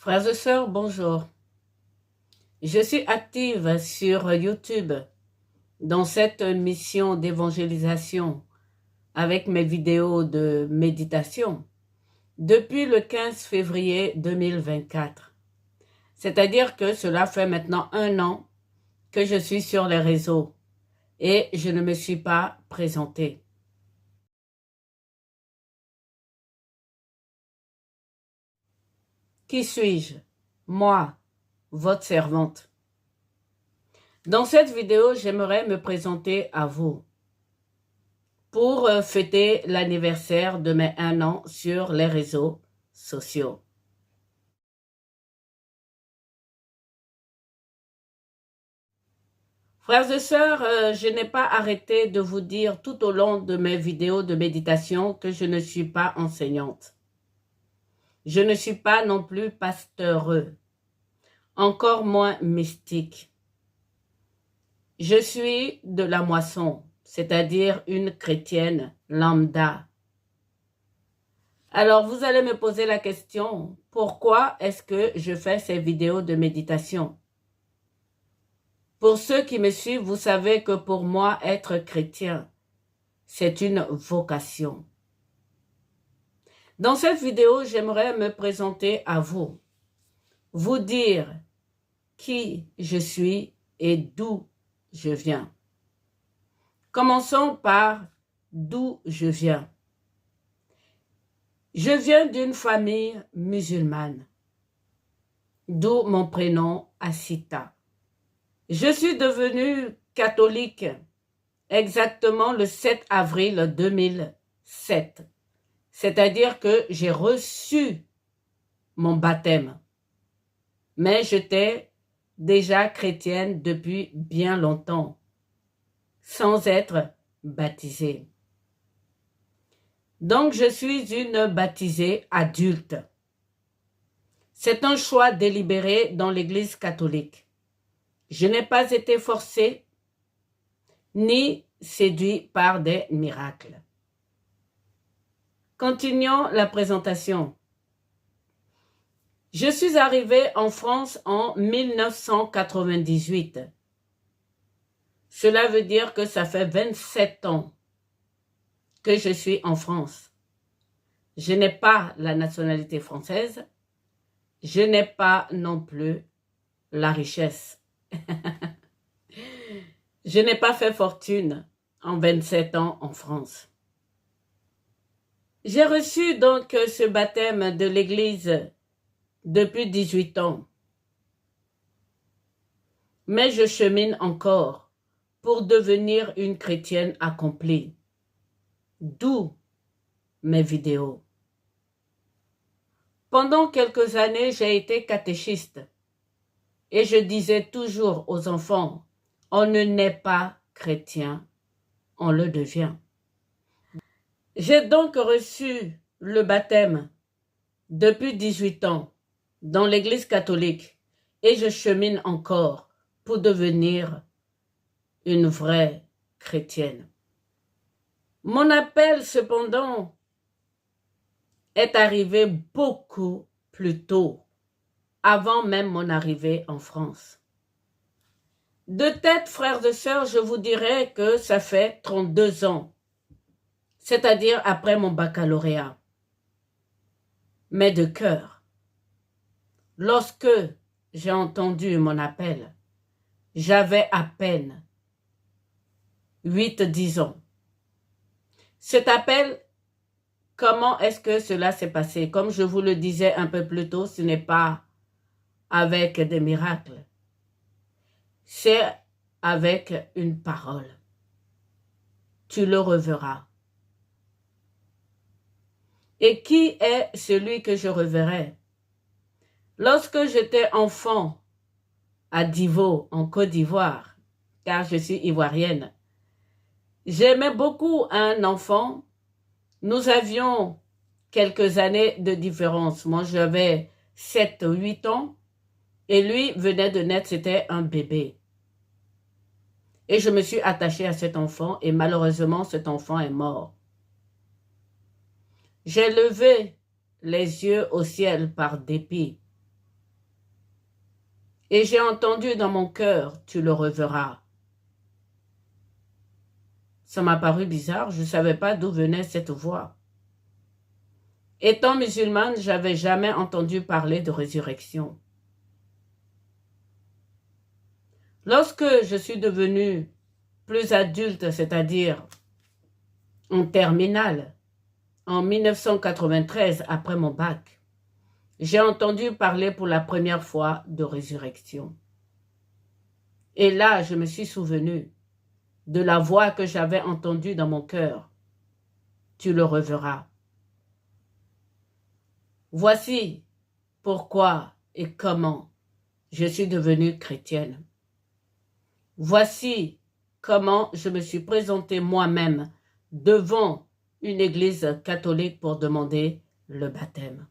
Frères et sœurs, bonjour. Je suis active sur YouTube dans cette mission d'évangélisation avec mes vidéos de méditation depuis le 15 février 2024. C'est-à-dire que cela fait maintenant 1 an que je suis sur les réseaux et je ne me suis pas présentée. Qui suis-je? Moi, votre servante. Dans cette vidéo, j'aimerais me présenter à vous pour fêter l'anniversaire de mes 1 an sur les réseaux sociaux. Frères et sœurs, je n'ai pas arrêté de vous dire tout au long de mes vidéos de méditation que je ne suis pas enseignante. Je ne suis pas non plus pasteureux, encore moins mystique. Je suis de la moisson, c'est-à-dire une chrétienne lambda. Alors, vous allez me poser la question, pourquoi est-ce que je fais ces vidéos de méditation? Pour ceux qui me suivent, vous savez que pour moi, être chrétien, c'est une vocation. Dans cette vidéo, j'aimerais me présenter à vous, vous dire qui je suis et d'où je viens. Commençons par d'où je viens. Je viens d'une famille musulmane, d'où mon prénom Asita. Je suis devenue catholique exactement le 7 avril 2007, c'est-à-dire que j'ai reçu mon baptême, mais j'étais déjà chrétienne depuis bien longtemps, sans être baptisée. Donc, je suis une baptisée adulte. C'est un choix délibéré dans l'Église catholique. Je n'ai pas été forcée ni séduit par des miracles. Continuons la présentation. Je suis arrivée en France en 1998. Cela veut dire que ça fait 27 ans que je suis en France. Je n'ai pas la nationalité française. Je n'ai pas non plus la richesse. Je n'ai pas fait fortune en 27 ans en France. J'ai reçu donc ce baptême de l'Église depuis 18 ans. Mais je chemine encore pour devenir une chrétienne accomplie. D'où mes vidéos. Pendant quelques années, j'ai été catéchiste et je disais toujours aux enfants, on ne naît pas chrétien, on le devient. J'ai donc reçu le baptême depuis 18 ans dans l'Église catholique et je chemine encore pour devenir une vraie chrétienne. Mon appel, cependant, est arrivé beaucoup plus tôt, avant même mon arrivée en France. De tête, frères et sœurs, je vous dirais que ça fait 32 ans, c'est-à-dire après mon baccalauréat. Mais de cœur, lorsque j'ai entendu mon appel, j'avais à peine 8-10 ans. Cet appel, comment est-ce que cela s'est passé? Comme je vous le disais un peu plus tôt, ce n'est pas avec des miracles. C'est avec une parole. Tu le reverras. Et qui est celui que je reverrai? Lorsque j'étais enfant à Divo, en Côte d'Ivoire, car je suis ivoirienne, j'aimais beaucoup un enfant. Nous avions quelques années de différence. Moi, j'avais 7-8 ans et lui venait de naître, c'était un bébé. Et je me suis attachée à cet enfant et malheureusement, cet enfant est mort. J'ai levé les yeux au ciel par dépit Et j'ai entendu dans mon cœur, tu le reverras. Ça m'a paru bizarre, je ne savais pas d'où venait cette voix. Étant musulmane, j'avais jamais entendu parler de résurrection. Lorsque je suis devenue plus adulte, c'est-à-dire en terminale, en 1993, après mon bac, j'ai entendu parler pour la première fois de résurrection. Et là, je me suis souvenu de la voix que j'avais entendue dans mon cœur. Tu le reverras. Voici pourquoi et comment je suis devenue chrétienne. Voici comment je me suis présentée moi-même devant une église catholique pour demander le baptême.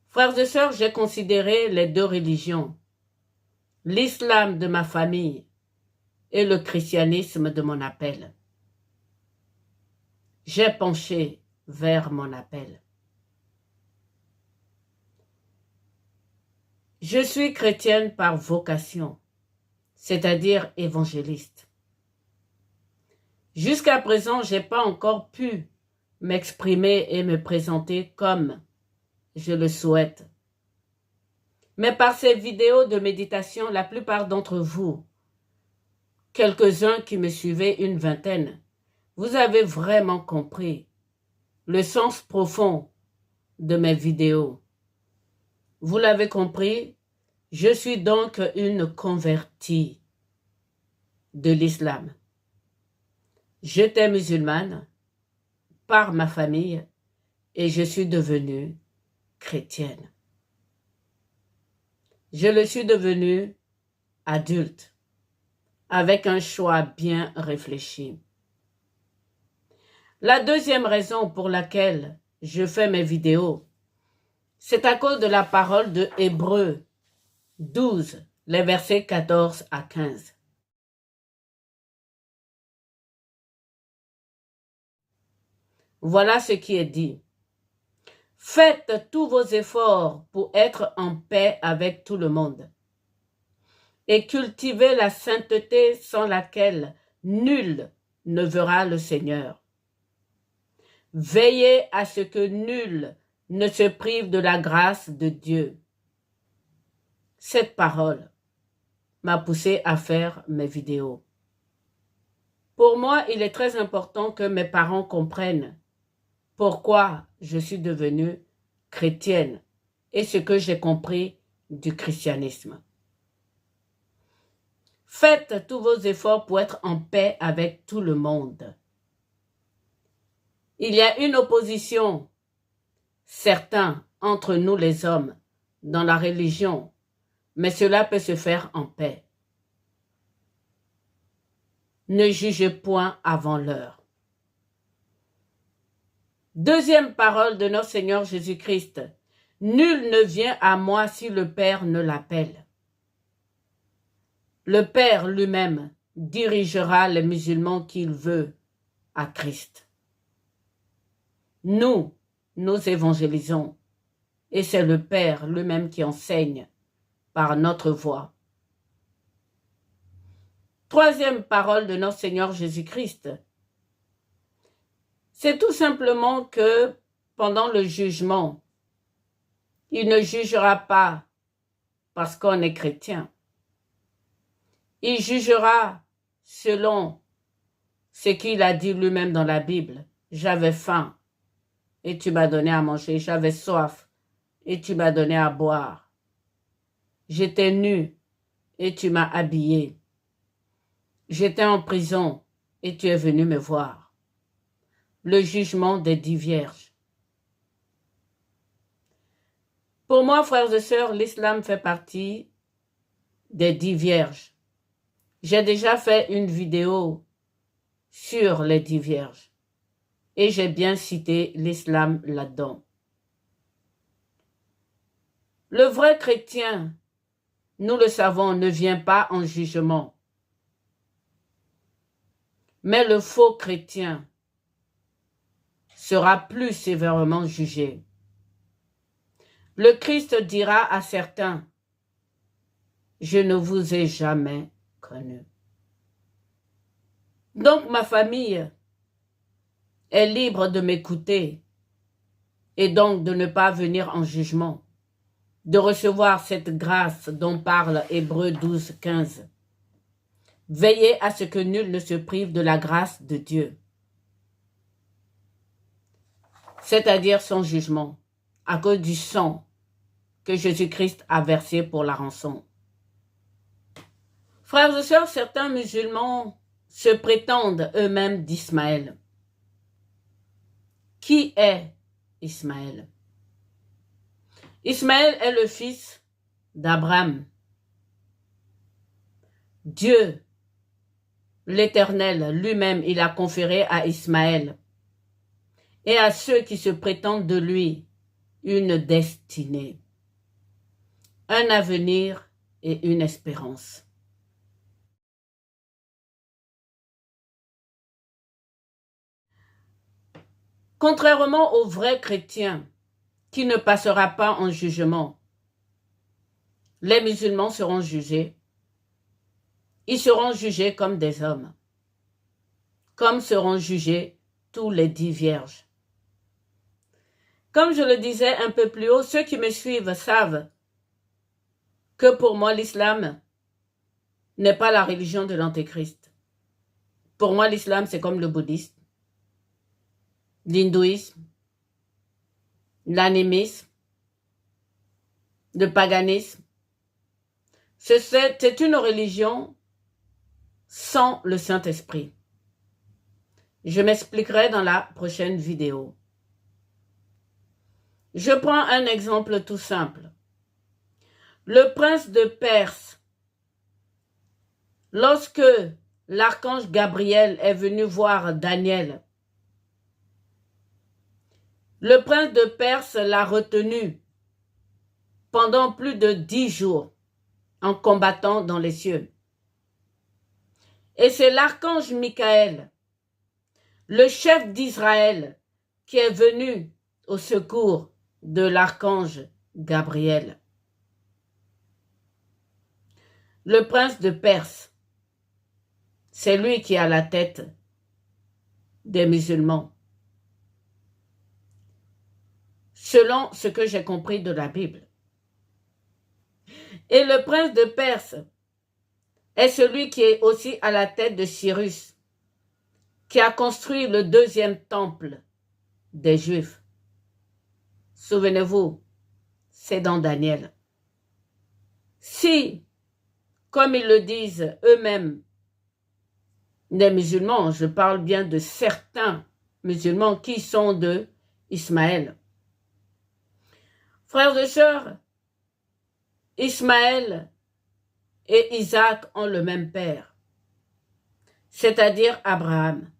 Frères et sœurs, j'ai considéré les deux religions, l'islam de ma famille et le christianisme de mon appel. J'ai penché vers mon appel. Je suis chrétienne par vocation, c'est-à-dire évangéliste. Jusqu'à présent, je n'ai pas encore pu m'exprimer et me présenter comme je le souhaite. Mais par ces vidéos de méditation, la plupart d'entre vous, quelques-uns qui me suivaient, une vingtaine, vous avez vraiment compris le sens profond de mes vidéos. Vous l'avez compris, je suis donc une convertie de l'islam. J'étais musulmane par ma famille et je suis devenue chrétienne. Je le suis devenue adulte, avec un choix bien réfléchi. La deuxième raison pour laquelle je fais mes vidéos, c'est à cause de la parole de Hébreux 12, les versets 14 à 15. Voilà ce qui est dit. Faites tous vos efforts pour être en paix avec tout le monde et cultivez la sainteté sans laquelle nul ne verra le Seigneur. Veillez à ce que nul ne se prive de la grâce de Dieu. Cette parole m'a poussé à faire mes vidéos. Pour moi, il est très important que mes parents comprennent pourquoi je suis devenue chrétienne et ce que j'ai compris du christianisme. Faites tous vos efforts pour être en paix avec tout le monde. Il y a une opposition, certains, entre nous les hommes, dans la religion, mais cela peut se faire en paix. Ne jugez point avant l'heure. Deuxième parole de notre Seigneur Jésus-Christ. Nul ne vient à moi si le Père ne l'appelle. Le Père lui-même dirigera les musulmans qu'il veut à Christ. Nous évangélisons et c'est le Père lui-même qui enseigne par notre voix. Troisième parole de notre Seigneur Jésus-Christ. C'est tout simplement que pendant le jugement, il ne jugera pas parce qu'on est chrétien. Il jugera selon ce qu'il a dit lui-même dans la Bible. J'avais faim et tu m'as donné à manger. J'avais soif et tu m'as donné à boire. J'étais nu et tu m'as habillé. J'étais en prison et tu es venu me voir. Le jugement des 10 vierges. Pour moi, frères et sœurs, l'islam fait partie des 10 vierges. J'ai déjà fait une vidéo sur les 10 vierges et j'ai bien cité l'islam là-dedans. Le vrai chrétien, nous le savons, ne vient pas en jugement. Mais le faux chrétien sera plus sévèrement jugé. le Christ dira à certains, « Je ne vous ai jamais connu. » Donc ma famille est libre de m'écouter et donc de ne pas venir en jugement, de recevoir cette grâce dont parle Hébreux 12, 15. Veillez à ce que nul ne se prive de la grâce de Dieu, c'est-à-dire son jugement, à cause du sang que Jésus-Christ a versé pour la rançon. Frères et sœurs, certains musulmans se prétendent eux-mêmes d'Ismaël. Qui est Ismaël? Ismaël est le fils d'Abraham. Dieu, l'Éternel, lui-même, il a conféré à Ismaël et à ceux qui se prétendent de lui une destinée, un avenir et une espérance. Contrairement aux vrais chrétiens qui ne passera pas en jugement, les musulmans seront jugés. Ils seront jugés comme des hommes, comme seront jugés tous les 10 vierges. Comme je le disais un peu plus haut, ceux qui me suivent savent que pour moi l'islam n'est pas la religion de l'antéchrist. Pour moi l'islam c'est comme le bouddhisme, l'hindouisme, l'animisme, le paganisme. C'est une religion sans le Saint-Esprit. Je m'expliquerai dans la prochaine vidéo. Je prends un exemple tout simple. Le prince de Perse, lorsque l'archange Gabriel est venu voir Daniel, le prince de Perse l'a retenu pendant plus de 10 jours en combattant dans les cieux. Et c'est l'archange Michael, le chef d'Israël, qui est venu au secours de l'archange Gabriel. Le prince de Perse, c'est lui qui a la tête des musulmans, selon ce que j'ai compris de la Bible. Et le prince de Perse est celui qui est aussi à la tête de Cyrus, qui a construit le 2e temple des Juifs. Souvenez-vous, c'est dans Daniel. Si, comme ils le disent eux-mêmes, les musulmans, je parle bien de certains musulmans qui sont de Ismaël. Frères et sœurs, Ismaël et Isaac ont le même père, c'est-à-dire Abraham.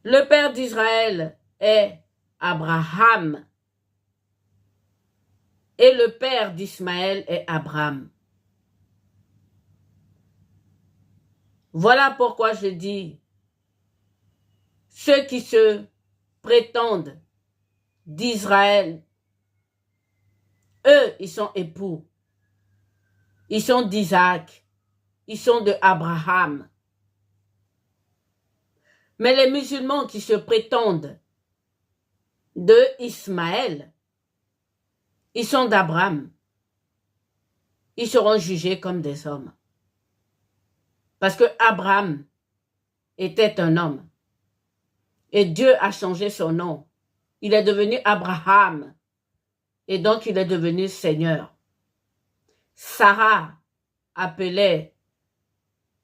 Le père d'Israël est Abraham et le père d'Ismaël est Abraham. Voilà pourquoi je dis, ceux qui se prétendent d'Israël, eux, ils sont époux, ils sont d'Isaac, ils sont de Abraham. Mais les musulmans qui se prétendent de Ismaël, ils sont d'Abraham. Ils seront jugés comme des hommes. Parce que Abraham était un homme. Et Dieu a changé son nom. Il est devenu Abraham. Et donc il est devenu Seigneur. Sarah appelait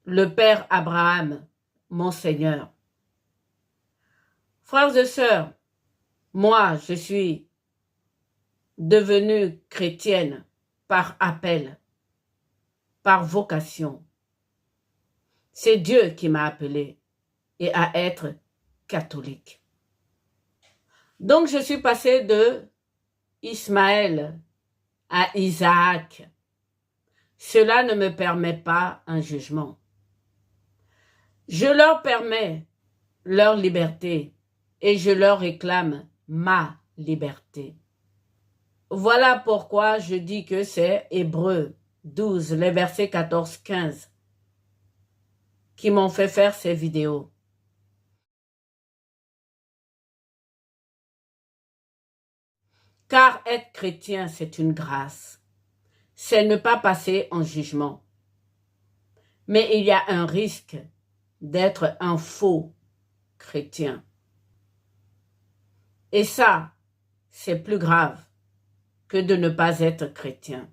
le père Abraham mon Seigneur. Frères et sœurs, moi je suis devenue chrétienne par appel, par vocation. C'est Dieu qui m'a appelée et à être catholique. Donc je suis passée de Ismaël à Isaac. Cela ne me permet pas un jugement. Je leur permets leur liberté et je leur réclame ma liberté. Voilà pourquoi je dis que c'est Hébreux 12, les versets 14-15 qui m'ont fait faire ces vidéos. Car être chrétien, c'est une grâce. C'est ne pas passer en jugement. Mais il y a un risque d'être un faux chrétien. Et ça, c'est plus grave que de ne pas être chrétien.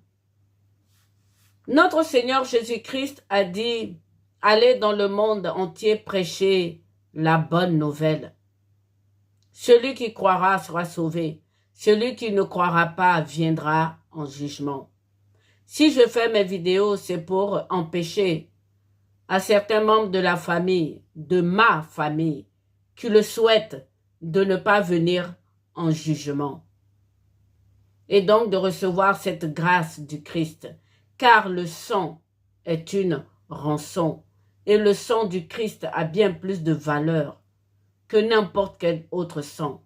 Notre Seigneur Jésus-Christ a dit, allez dans le monde entier prêcher la bonne nouvelle. Celui qui croira sera sauvé. Celui qui ne croira pas viendra en jugement. Si je fais mes vidéos, c'est pour empêcher à certains membres de la famille, de ma famille, qui le souhaitent, de ne pas venir en jugement. Et donc de recevoir cette grâce du Christ, car le sang est une rançon. Et le sang du Christ a bien plus de valeur que n'importe quel autre sang.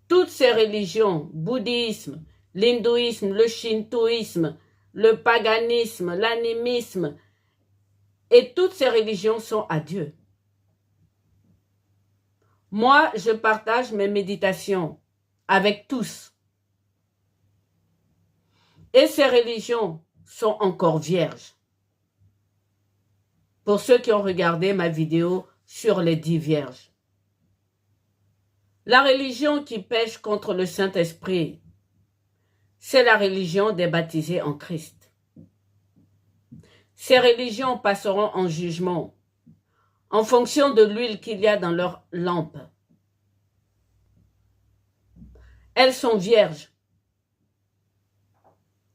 Toutes ces religions, bouddhisme, l'hindouisme, le shintoïsme, le paganisme, l'animisme, et toutes ces religions sont à Dieu. Moi, je partage mes méditations avec tous. Et ces religions sont encore vierges. Pour ceux qui ont regardé ma vidéo sur les 10 vierges. La religion qui pêche contre le Saint-Esprit, c'est la religion des baptisés en Christ. Ces religions passeront en jugement en fonction de l'huile qu'il y a dans leur lampe. Elles sont vierges.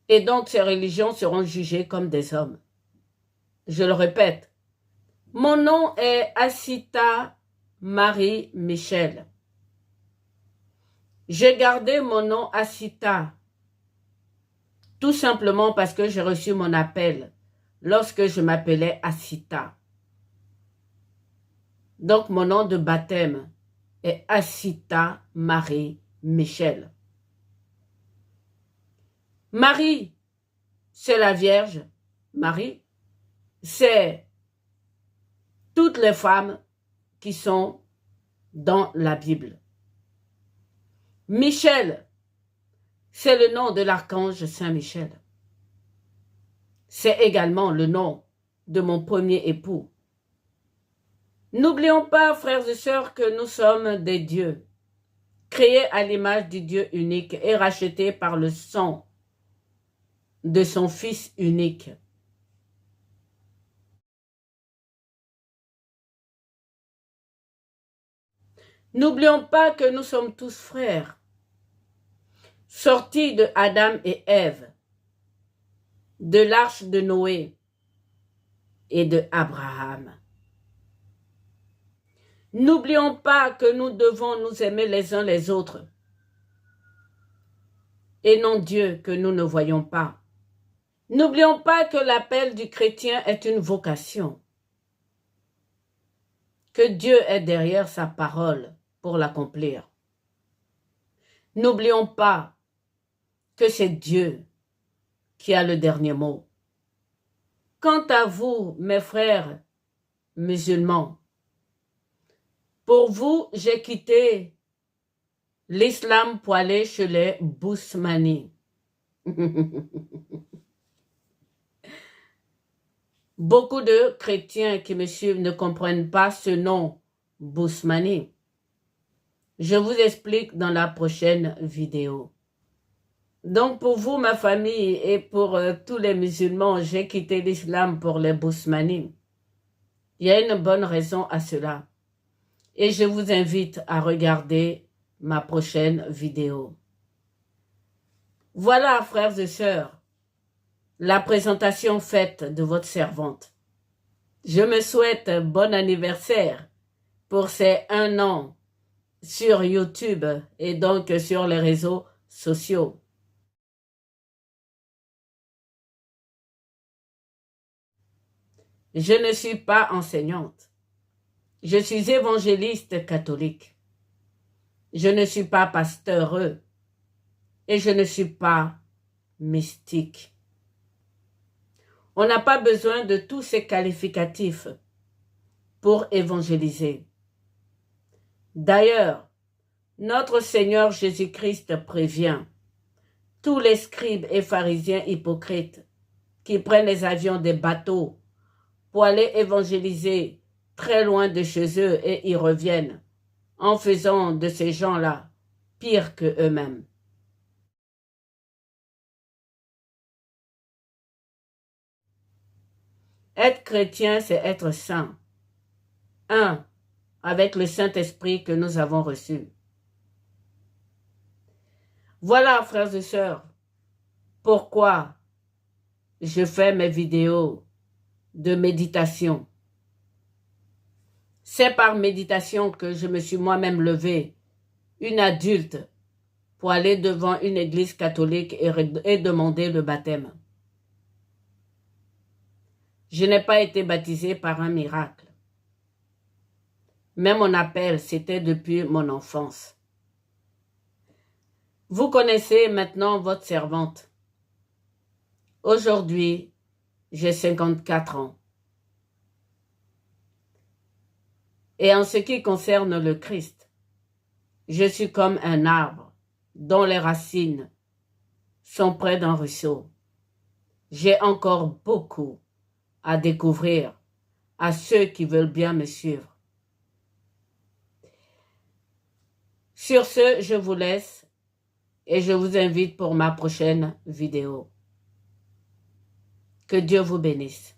Et donc ces religions seront jugées comme des hommes. Je le répète, mon nom est Asita Marie Michel. J'ai gardé mon nom Asita, tout simplement parce que j'ai reçu mon appel lorsque je m'appelais Asita. Donc mon nom de baptême est Asita Marie Michel. Marie, c'est la Vierge. Marie, c'est toutes les femmes qui sont dans la Bible. Michel, c'est le nom de l'archange Saint-Michel. C'est également le nom de mon premier époux. N'oublions pas, frères et sœurs, que nous sommes des dieux, créés à l'image du Dieu unique et rachetés par le sang de son Fils unique. N'oublions pas que nous sommes tous frères, sortis de Adam et Ève, de l'arche de Noé et de Abraham. N'oublions pas que nous devons nous aimer les uns les autres et non Dieu que nous ne voyons pas. N'oublions pas que l'appel du chrétien est une vocation, que Dieu est derrière sa parole pour l'accomplir. N'oublions pas que c'est Dieu qui a le dernier mot. Quant à vous, mes frères musulmans, pour vous, j'ai quitté l'islam pour aller chez les Bousmani. Beaucoup de chrétiens qui me suivent ne comprennent pas ce nom, Bousmani. Je vous explique dans la prochaine vidéo. Donc pour vous, ma famille, et pour tous les musulmans, j'ai quitté l'islam pour les Bousmani. Il y a une bonne raison à cela. Et je vous invite à regarder ma prochaine vidéo. Voilà, frères et sœurs, la présentation faite de votre servante. Je me souhaite bon anniversaire pour ces 1 an sur YouTube et donc sur les réseaux sociaux. Je ne suis pas enseignante. Je suis évangéliste catholique. Je ne suis pas pasteureux et je ne suis pas mystique. On n'a pas besoin de tous ces qualificatifs pour évangéliser. D'ailleurs, notre Seigneur Jésus-Christ prévient tous les scribes et pharisiens hypocrites qui prennent les avions des bateaux pour aller évangéliser très loin de chez eux et y reviennent en faisant de ces gens-là pire que eux-mêmes. Être chrétien, c'est être saint. Un, avec le Saint-Esprit que nous avons reçu. Voilà, frères et sœurs, pourquoi je fais mes vidéos de méditation. C'est par méditation que je me suis moi-même levée, une adulte, pour aller devant une église catholique et demander le baptême. Je n'ai pas été baptisée par un miracle. Mais mon appel, c'était depuis mon enfance. Vous connaissez maintenant votre servante. Aujourd'hui, j'ai 54 ans. Et en ce qui concerne le Christ, je suis comme un arbre dont les racines sont près d'un ruisseau. J'ai encore beaucoup à découvrir à ceux qui veulent bien me suivre. Sur ce, je vous laisse et je vous invite pour ma prochaine vidéo. Que Dieu vous bénisse.